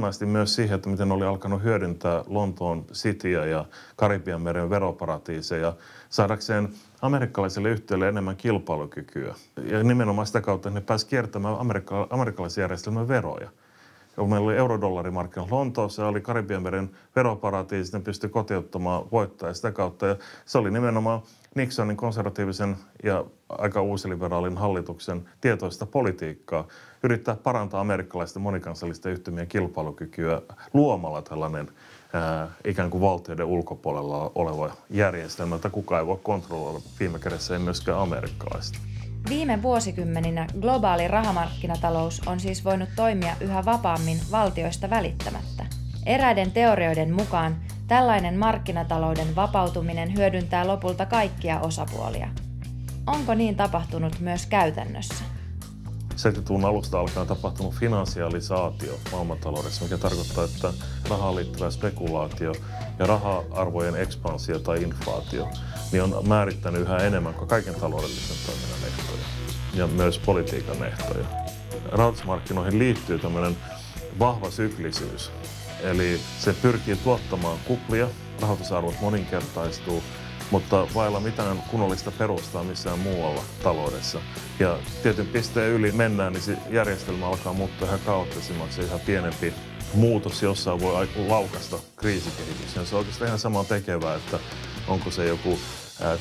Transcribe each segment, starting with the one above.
olennaisesti myös siihen, että miten oli alkanut hyödyntää Lontoon Cityä ja Karibianmeren veroparatiiseja saadakseen amerikkalaisille yhtiöille enemmän kilpailukykyä. Ja nimenomaan sitä kautta ne pääsivät kiertämään amerikkalaisen järjestelmän veroja. Ja meillä oli eurodollarimarkkinat Lontoossa ja oli Karibianmeren veroparatiisit, ne pystyi kotiuttamaan voittoja sitä kautta. Ja se oli nimenomaan Nixonin konservatiivisen ja aika uusliberaalin hallituksen tietoista politiikkaa yrittää parantaa amerikkalaisten monikansallisten yhtymien kilpailukykyä luomalla tällainen ikään kuin valtioiden ulkopuolella oleva järjestelmä, jota kukaan ei voi kontrolloida, viime kädessä ei myöskään amerikkalaista. Viime vuosikymmeninä globaali rahamarkkinatalous on siis voinut toimia yhä vapaammin valtioista välittämättä. Eräiden teorioiden mukaan tällainen markkinatalouden vapautuminen hyödyntää lopulta kaikkia osapuolia. Onko niin tapahtunut myös käytännössä? 70-luvun alusta alkaen tapahtunut finansialisaatio maailmantaloudessa, mikä tarkoittaa, että rahaan liittyvä spekulaatio ja raha-arvojen ekspansio tai inflaatio niin on määrittänyt yhä enemmän kuin kaiken taloudellisen toiminnan ehtoja ja myös politiikan ehtoja. Rahoitusmarkkinoihin liittyy tämmöinen vahva syklisyys, eli se pyrkii tuottamaan kuplia, rahoitusarvot moninkertaistuu, mutta vailla mitään kunnollista perustaa missään muualla taloudessa. Ja tietyn pisteen yli mennään, niin se järjestelmä alkaa muuttua ihan kaoottisemmaksi ja ihan pienempi muutos jossain voi laukaista kriisikehityksen. Se on oikeastaan ihan samaa tekevää, että onko se joku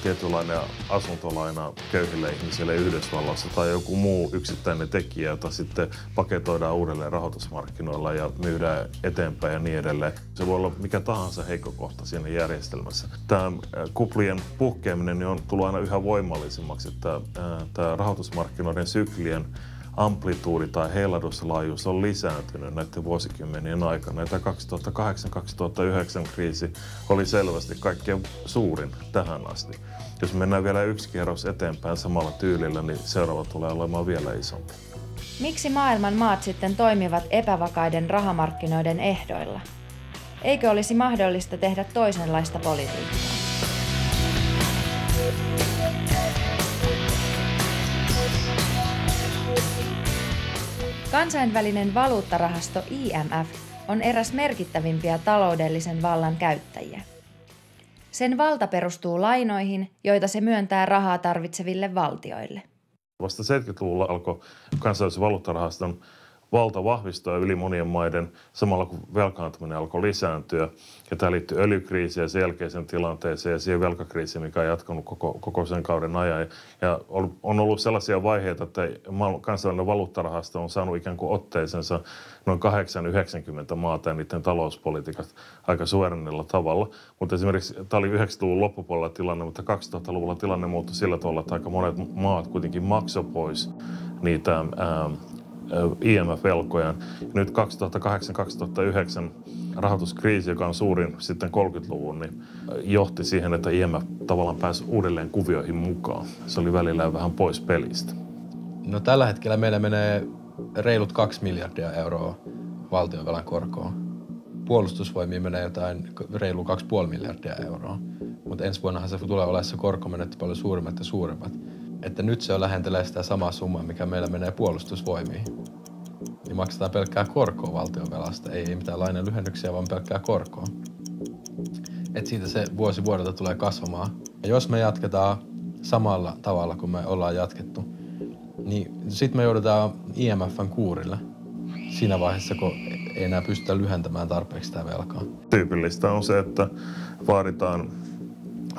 tietynlainen asuntolaina köyhille ihmisille Yhdysvalloissa tai joku muu yksittäinen tekijä, jota sitten paketoidaan uudelleen rahoitusmarkkinoilla ja myydään eteenpäin ja niin edelleen. Se voi olla mikä tahansa heikko kohta siinä järjestelmässä. Tämä kuplien puhkeaminen niin on tullut aina yhä voimallisemmaksi, että tämä rahoitusmarkkinoiden syklien amplituudi tai heilahduslaajuus on lisääntynyt näiden vuosikymmenien aikana. Ja tämä 2008-2009 kriisi oli selvästi kaikkein suurin tähän asti. Jos mennään vielä yksi kierros eteenpäin samalla tyylillä, niin seuraava tulee olemaan vielä isompi. Miksi maailman maat sitten toimivat epävakaiden rahamarkkinoiden ehdoilla? Eikö olisi mahdollista tehdä toisenlaista politiikkaa? Kansainvälinen valuuttarahasto IMF on eräs merkittävimpiä taloudellisen vallan käyttäjiä. Sen valta perustuu lainoihin, joita se myöntää rahaa tarvitseville valtioille. Vasta 70-luvulla alkoi kansainvälisen valuuttarahaston valta vahvistua yli monien maiden samalla kun velkaantuminen alkoi lisääntyä. Ja tämä liittyy öljykriisiin ja sen jälkeisen tilanteeseen ja siihen velkakriisiin, mikä on jatkunut koko sen kauden ajan. Ja on ollut sellaisia vaiheita, että kansainvälinen valuuttarahasto on saanut ikään kuin otteisensa noin 8-90 maata ja niiden talouspolitiikat aika suverennilla tavalla. Mutta esimerkiksi tämä oli 90-luvun loppupuolella tilanne, mutta 2000-luvulla tilanne muuttui sillä tavalla, että aika monet maat kuitenkin maksoi pois niitä IMF-velkojaan. Nyt 2008-2009 rahoituskriisi, joka on suurin sitten 30-luvun, niin johti siihen, että IMF tavallaan pääsi uudelleen kuvioihin mukaan. Se oli välillä vähän pois pelistä. No tällä hetkellä meillä menee reilut 2 miljardia euroa valtionvelan korkoon. Puolustusvoimiin menee jotain reilu 2,5 miljardia euroa. Mutta ensi vuonnahan se tulee olemaan se korkomenetti paljon suurimmat ja suurimmat. Että nyt se on lähentelee sitä samaa summaa, mikä meillä menee puolustusvoimiin. Niin maksetaan pelkkää korkoa valtionvelasta, ei mitään lainan lyhennyksiä, vaan pelkkää korkoa. Et siitä se vuosi vuodelta tulee kasvamaan. Ja jos me jatketaan samalla tavalla kuin me ollaan jatkettu, niin sitten me joudutaan IMF:n kuurille siinä vaiheessa, kun ei enää pystytä lyhentämään tarpeeksi sitä velkaa. Tyypillistä on se, että vaaditaan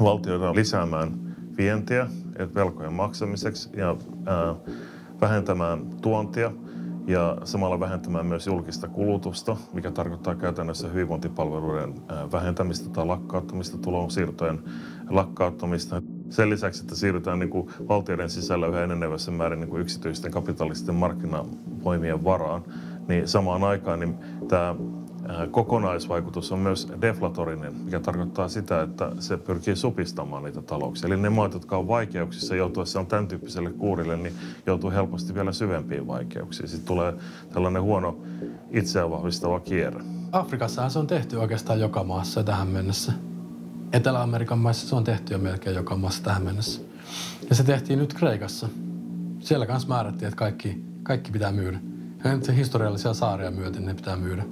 valtioita lisäämään vientiä velkojen maksamiseksi ja vähentämään tuontia ja samalla vähentämään myös julkista kulutusta, mikä tarkoittaa käytännössä hyvinvointipalveluiden vähentämistä tai lakkauttamista, tulonsiirtojen lakkauttamista. Sen lisäksi, että siirrytään niin kuin valtioiden sisällä yhä enenevässä määrin niin kuin yksityisten kapitalististen markkinavoimien varaan, niin samaan aikaan niin tämä kokonaisvaikutus on myös deflatorinen, mikä tarkoittaa sitä, että se pyrkii supistamaan niitä talouksia. Eli ne maat, jotka on vaikeuksissa joutuessaan tämän tyyppiselle kuurille, niin joutuu helposti vielä syvempiin vaikeuksiin. Sitten tulee tällainen huono itseään vahvistava kierre. Afrikassahan se on tehty oikeastaan joka maassa tähän mennessä. Etelä-Amerikan maissa se on tehty jo melkein joka maassa tähän mennessä. Ja se tehtiin nyt Kreikassa. Siellä kanssa määrättiin, että kaikki pitää myydä. Ja nyt historiallisia saaria myöten ne pitää myydä.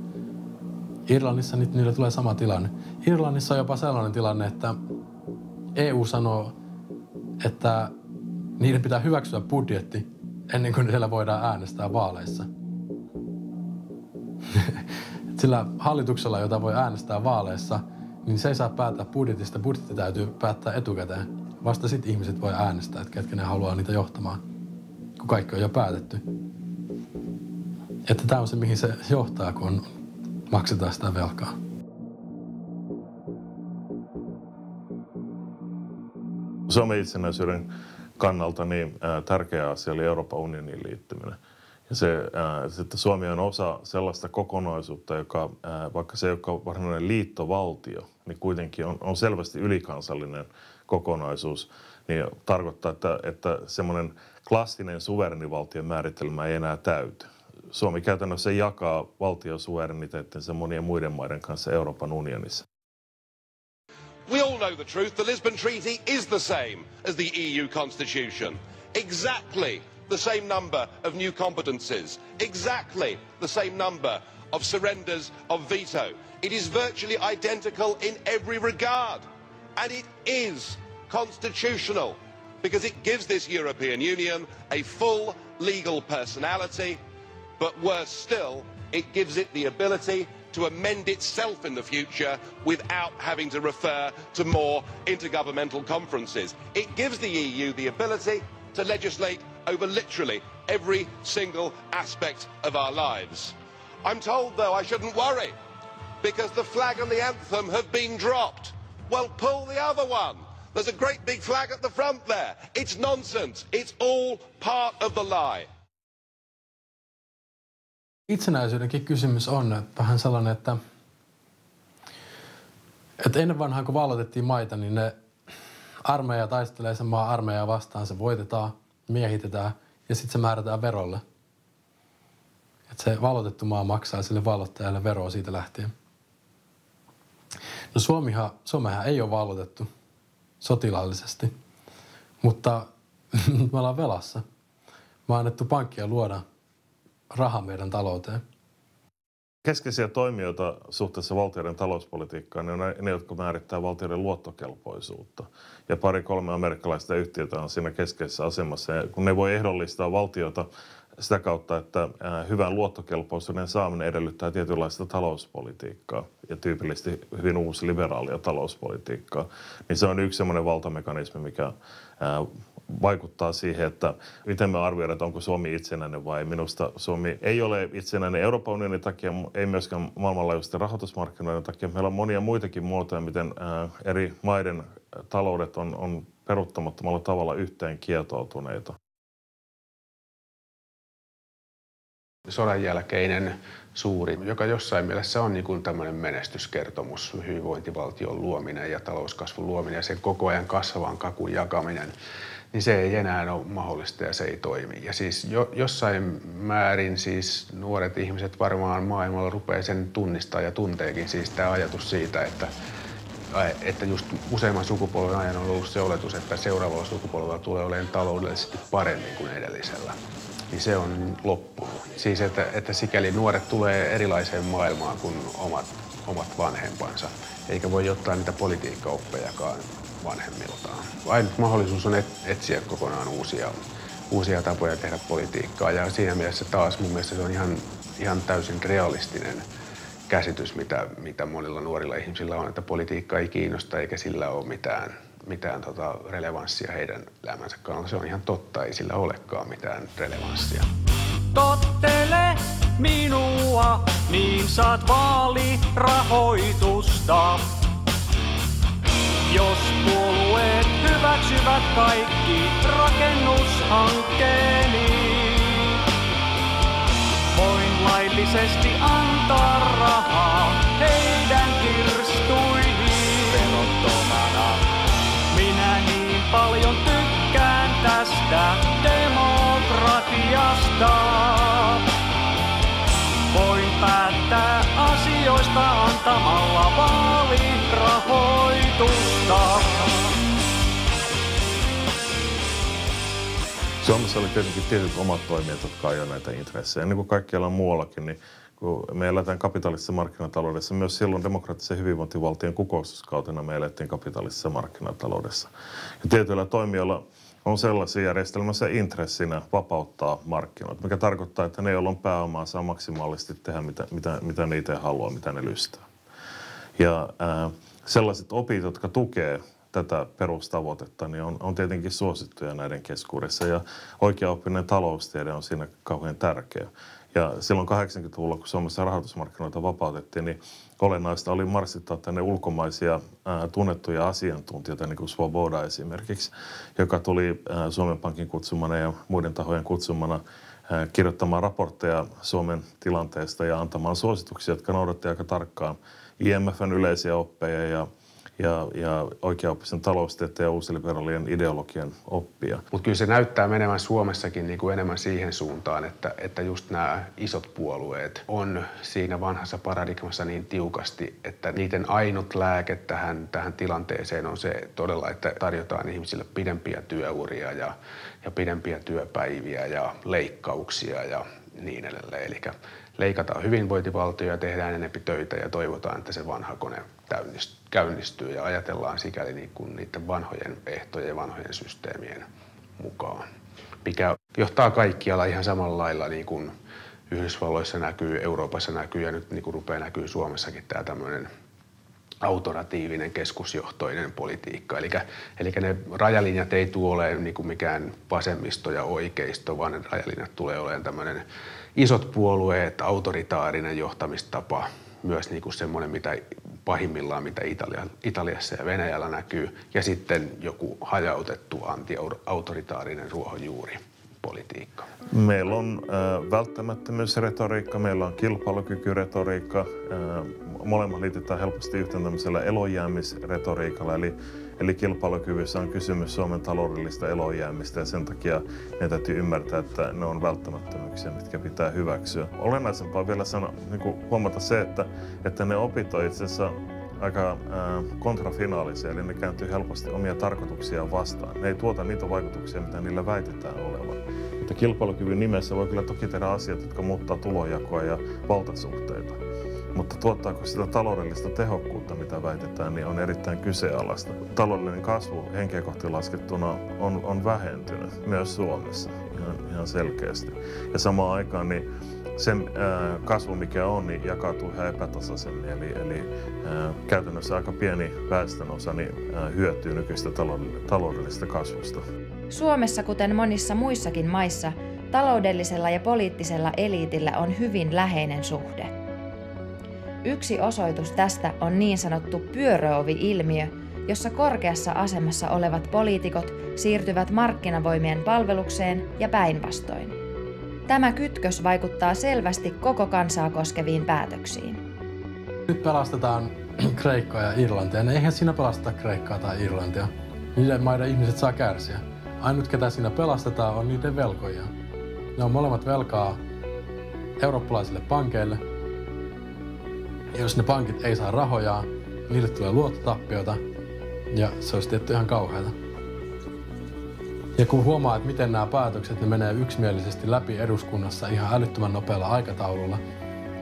Irlannissa nyt niillä tulee sama tilanne. Irlannissa on jopa sellainen tilanne, että EU sanoo, että niiden pitää hyväksyä budjetti ennen kuin siellä voidaan äänestää vaaleissa. Sillä hallituksella, jota voi äänestää vaaleissa, niin se ei saa päättää budjetista. Budjetti täytyy päättää etukäteen. Vasta sitten ihmiset voi äänestää, että ketkä ne haluaa niitä johtamaan, kun kaikki on jo päätetty. Että tämä on se, mihin se johtaa, kun maksetaan sitä velkaa. Suomen itsenäisyyden kannalta niin tärkeä asia oli Euroopan unioniin liittyminen. Ja että Suomi on osa sellaista kokonaisuutta, joka, vaikka se ei ole varsinainen liittovaltio, niin kuitenkin on selvästi ylikansallinen kokonaisuus. Niin tarkoittaa, että semmoinen klassinen suverenivaltion määritelmä ei enää täyty. Suomi käytännössä jakaa valtiosuvereniteettinsa monien muiden maiden kanssa Euroopan unionissa. We all know the truth. The Lisbon Treaty is the same as the EU Constitution. Exactly the same number of new competences. Exactly the same number of surrenders of veto. It is virtually identical in every regard. And it is constitutional because it gives this European Union a full legal personality. But worse still, it gives it the ability to amend itself in the future without having to refer to more intergovernmental conferences. It gives the EU the ability to legislate over literally every single aspect of our lives. I'm told, though, I shouldn't worry because the flag and the anthem have been dropped. Well, pull the other one. There's a great big flag at the front there. It's nonsense. It's all part of the lie. Itsenäisyydenkin kysymys on vähän sellainen, että ennen vanhaan kun valloitettiin maita, niin ne armeija taistelee sen maan armeijaa vastaan, se voitetaan, miehitetään ja sitten se määrätään verolle. Että se valloitettu maa maksaa sille valloittajalle veroa siitä lähtien. No Suomehan ei ole valloitettu sotilaallisesti, mutta me ollaan velassa. Me on annettu pankkia luoda raha meidän talouteen. Keskeisiä toimijoita suhteessa valtioiden talouspolitiikkaan ne on ne, jotka määrittää valtioiden luottokelpoisuutta. Ja 2-3 amerikkalaista yhtiötä on siinä keskeisessä asemassa. Ja kun ne voi ehdollistaa valtiota sitä kautta, että hyvän luottokelpoisuuden saaminen edellyttää tietynlaista talouspolitiikkaa ja tyypillisesti hyvin uusi liberaalia talouspolitiikkaa, niin se on yksi semmoinen valtamekanismi, mikä vaikuttaa siihen, että miten me arvioidaan, että onko Suomi itsenäinen vai minusta Suomi ei ole itsenäinen Euroopan unionin takia, ei myöskään maailmanlaajuisten rahoitusmarkkinoiden takia. Meillä on monia muitakin muotoja, miten eri maiden taloudet on peruuttamattomalla tavalla yhteen kietoutuneita. Sodan jälkeinen suuri, joka jossain mielessä on niin kuin tämmöinen menestyskertomus, hyvinvointivaltion luominen ja talouskasvun luominen ja sen koko ajan kasvavan kakun jakaminen, niin se ei enää ole mahdollista ja se ei toimi. Ja siis jossain määrin siis nuoret ihmiset varmaan maailmalla rupeaa sen tunnistaa ja tunteekin siis tämä ajatus siitä, että just useamman sukupolven ajan on ollut se oletus, että seuraavalla sukupolvella tulee olemaan taloudellisesti paremmin kuin edellisellä. Niin se on loppunut. Siis että sikäli nuoret tulee erilaiseen maailmaan kuin omat vanhempansa, eikä voi ottaa niitä politiikkaoppejakaan vanhemmiltaan. Ainut mahdollisuus on etsiä kokonaan uusia tapoja tehdä politiikkaa, ja siinä mielessä taas mun mielestä se on ihan täysin realistinen käsitys, mitä monilla nuorilla ihmisillä on, että politiikka ei kiinnosta eikä sillä ole mitään relevanssia heidän elämänsä kannalta. Se on ihan totta, ei sillä olekaan mitään relevanssia. Tottele minua, niin saat vaalirahoitusta. Jos puolueet hyväksyvät kaikki rakennushankkeeni, voin laillisesti antaa rahaa heidän kirstuihin. Verottomana. Minä niin paljon tykkään tästä demokratiasta. Voin päättää asioista antamalla vaalirahoitusta. Suomessa oli tietenkin tietyt omat toimijat, jotka ajoivat näitä intressejä. Niin kuin kaikkialla muuallakin, niin kun me eletään kapitalistisessa markkinataloudessa, myös silloin demokraattisen hyvinvointivaltion kukoistuskautena me elettiin kapitalistisessa markkinataloudessa. Ja tietyillä toimijoilla on sellaisia järjestelmässä intressinä vapauttaa markkinoita, mikä tarkoittaa, että ne, joilla on pääomaa, saa maksimaalisesti tehdä mitä ne itse haluaa, mitä ne lystää. Ja sellaiset opit, jotka tukee tätä perustavoitetta, niin on tietenkin suosittuja näiden keskuudessa. Ja oikeaoppinen taloustiede on siinä kauhean tärkeä. Ja silloin 80-luvulla, kun Suomessa rahoitusmarkkinoita vapautettiin, niin olennaista oli marssittaa tänne ulkomaisia tunnettuja asiantuntijoita, niin kuin Svoboda esimerkiksi, joka tuli Suomen Pankin kutsumana ja muiden tahojen kutsumana kirjoittamaan raportteja Suomen tilanteesta ja antamaan suosituksia, jotka noudattivat aika tarkkaan IMF:n yleisiä oppeja ja oikeaoppisen taloustieteen ja uusliberaalien ideologian oppia. Mutta kyllä se näyttää menevän Suomessakin niin kuin enemmän siihen suuntaan, että just nämä isot puolueet on siinä vanhassa paradigmassa niin tiukasti, että niiden ainut lääke tähän tilanteeseen on se todella, että tarjotaan ihmisille pidempiä työuria ja pidempiä työpäiviä ja leikkauksia ja niin edelleen. Eli leikataan hyvinvointivaltio ja tehdään enemmän töitä ja toivotaan, että se vanha kone käynnistyy ja ajatellaan sikäli niin kuin niiden vanhojen ehtojen ja vanhojen systeemien mukaan. Mikä johtaa kaikkialla ihan samalla lailla niin kuin Yhdysvalloissa näkyy, Euroopassa näkyy ja nyt niin kuin rupeaa näkyy Suomessakin tämä tämmöinen autoratiivinen keskusjohtoinen politiikka. Eli ne rajalinjat ei tule olemaan niin kuin mikään vasemmisto ja oikeisto, vaan ne rajalinjat tulee olemaan tämmöinen isot puolueet, autoritaarinen johtamistapa, myös niin kuin semmoinen, mitä pahimmillaan, mitä Italiassa ja Venäjällä näkyy, ja sitten joku hajautettu anti-autoritaarinen ruohonjuuripolitiikka. Meillä on välttämättömyysretoriikka, meillä on kilpailukykyretoriikka. Molemmat liitetään helposti yhteen tämmöisellä elonjäämisretoriikalla, eli kilpailukyvyssä on kysymys Suomen taloudellista elonjäämistä ja sen takia meidän täytyy ymmärtää, että ne on välttämättömyyksiä, mitkä pitää hyväksyä. Olennaisempaa vielä huomata se, että ne opit on itse asiassa aika kontrafinaalisia, eli ne kääntyy helposti omia tarkoituksiaan vastaan. Ne ei tuota niitä vaikutuksia, mitä niillä väitetään olevan. Että kilpailukyvyn nimessä voi kyllä toki tehdä asiat, jotka muuttaa tulonjakoa ja valtasuhteita. Mutta tuottaako sitä taloudellista tehokkuutta, mitä väitetään, niin on erittäin kyseenalaista. Taloudellinen kasvu henkeä kohti laskettuna on vähentynyt myös Suomessa ihan selkeästi. Ja samaan aikaan niin sen kasvu, mikä on, niin jakautuu ihan epätasaisemmin. Eli käytännössä aika pieni väestönosa niin hyötyy nykyistä taloudellisesta kasvusta. Suomessa, kuten monissa muissakin maissa, taloudellisella ja poliittisella eliitillä on hyvin läheinen suhde. Yksi osoitus tästä on niin sanottu pyöröovi-ilmiö, jossa korkeassa asemassa olevat poliitikot siirtyvät markkinavoimien palvelukseen ja päinvastoin. Tämä kytkös vaikuttaa selvästi koko kansaa koskeviin päätöksiin. Nyt pelastetaan Kreikkaa ja Irlantia. Eihän siinä pelasteta Kreikkaa tai Irlantia. Niiden maiden ihmiset saa kärsiä. Ainut, ketä siinä pelastetaan, on niiden velkojia. Ne on molemmat velkaa eurooppalaisille pankeille. Ja jos ne pankit ei saa rahojaan, niille tulee luottotappioita ja se olisi tietty ihan kauheata. Ja kun huomaa, että miten nämä päätökset ne menee yksimielisesti läpi eduskunnassa ihan älyttömän nopealla aikataululla,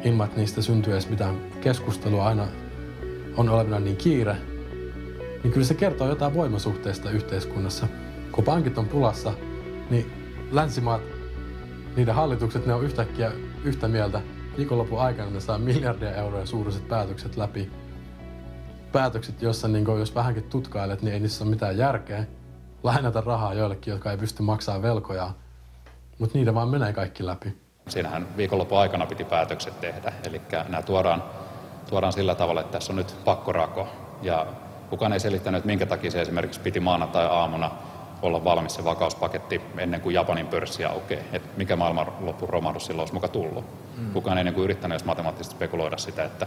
ilman että niistä syntyy edes mitään keskustelua, aina on olevina niin kiire, niin kyllä se kertoo jotain voimasuhteista yhteiskunnassa. Kun pankit on pulassa, niin länsimaat, niiden hallitukset, ne on yhtäkkiä yhtä mieltä. Viikonlopun aikana ne saa miljardia euroja suuruiset päätökset läpi. Päätökset, joissa jos vähänkin tutkailet, niin ei niissä ole mitään järkeä. Lainata rahaa joillekin, jotka ei pysty maksamaan velkoja, mutta niitä vaan menee kaikki läpi. Siinähän viikonlopun aikana piti päätökset tehdä, eli nämä tuodaan sillä tavalla, että tässä on nyt pakkorako. Ja kukaan ei selittänyt, että minkä takia se esimerkiksi piti maanantai-aamuna olla valmis se vakauspaketti ennen kuin Japanin pörssi aukeaa. Että mikä maailmanlopun romahdus silloin olisi muka tullut. Kukaan ei yrittänyt edes matemaattisesti spekuloida sitä, että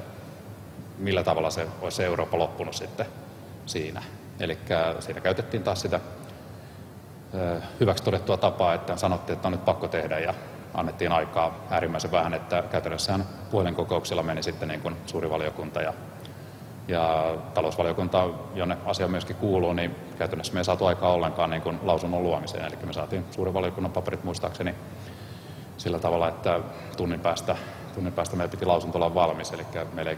millä tavalla se olisi Eurooppa loppunut sitten siinä. Eli siinä käytettiin taas sitä hyväksi todettua tapaa, että sanottiin, että on nyt pakko tehdä ja annettiin aikaa äärimmäisen vähän, että käytännössähän puhelinkokouksilla meni sitten niin kuin suuri valiokunta ja talousvaliokunta, jonne asia myöskin kuuluu, niin käytännössä me ei saatu aikaa ollenkaan niin kuin lausunnon luomiseen. Eli me saatiin suuren valiokunnan paperit muistaakseni sillä tavalla, että tunnin päästä tunnin päästä meillä piti lausunto olla valmis, eli meillä ei